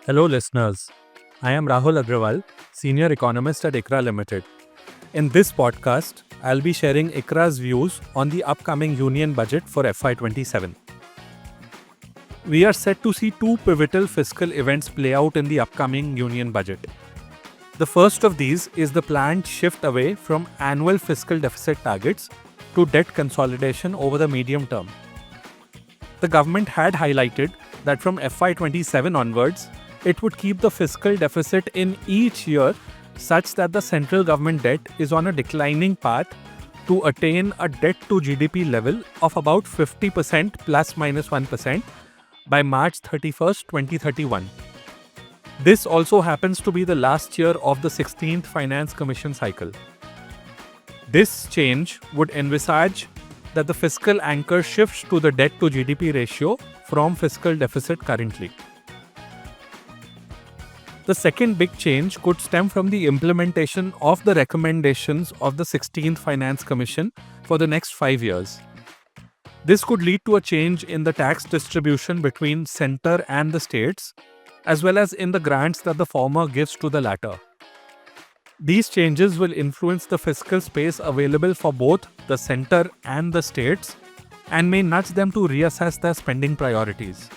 Hello listeners, I am Rahul Agrawal, Senior Economist at ICRA Limited. In this podcast, I'll be sharing ICRA's views on the upcoming Union Budget for FY2027. We are set to see two pivotal fiscal events play out in the upcoming Union Budget. The first of these is the planned shift away from annual fiscal deficit targets to debt consolidation over the medium term. The government had highlighted that from FY27 onwards, it would keep the fiscal deficit in each year such that the central government debt is on a declining path to attain a debt-to-GDP level of about 50% plus minus 1% by March 31st, 2031. This also happens to be the last year of the 16th Finance Commission cycle. This change would envisage that the fiscal anchor shifts to the debt-to-GDP ratio from fiscal deficit currently. The second big change could stem from the implementation of the recommendations of the 16th Finance Commission for the next 5 years. This could lead to a change in the tax distribution between center and the states, as well as in the grants that the former gives to the latter. These changes will influence the fiscal space available for both the center and the states and may nudge them to reassess their spending priorities.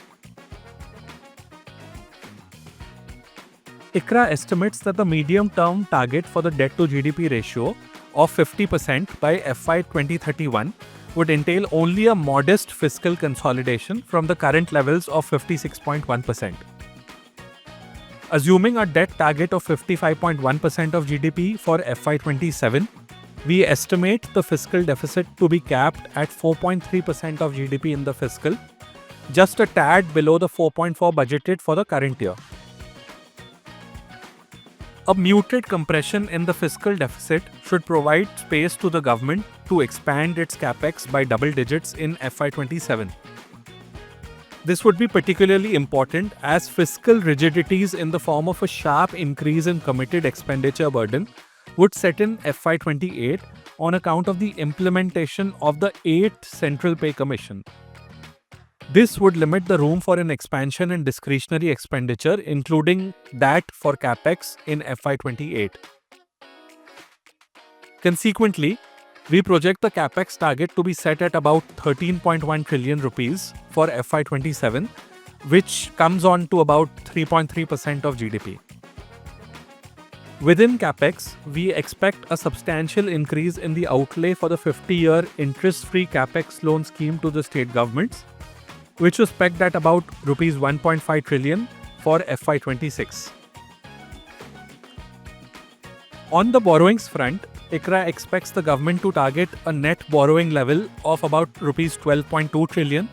ICRA estimates that the medium-term target for the debt-to-GDP ratio of 50% by FY 2031 would entail only a modest fiscal consolidation from the current levels of 56.1%. Assuming a debt target of 55.1% of GDP for FY27, we estimate the fiscal deficit to be capped at 4.3% of GDP in the fiscal, just a tad below the 4.4% budgeted for the current year. A muted compression in the fiscal deficit should provide space to the government to expand its Capex by double digits in FY27. This would be particularly important as fiscal rigidities in the form of a sharp increase in committed expenditure burden would set in FY28 on account of the implementation of the 8th Central Pay Commission. This would limit the room for an expansion in discretionary expenditure, including that for Capex in FY28. Consequently, we project the Capex target to be set at about 13.1 trillion rupees for FY27, which comes on to about 3.3% of GDP. Within Capex, we expect a substantial increase in the outlay for the 50-year interest-free Capex loan scheme to the state governments, which was pegged at about Rs 1.5 trillion for FY26. On the borrowings front, ICRA expects the government to target a net borrowing level of about Rs 12.2 trillion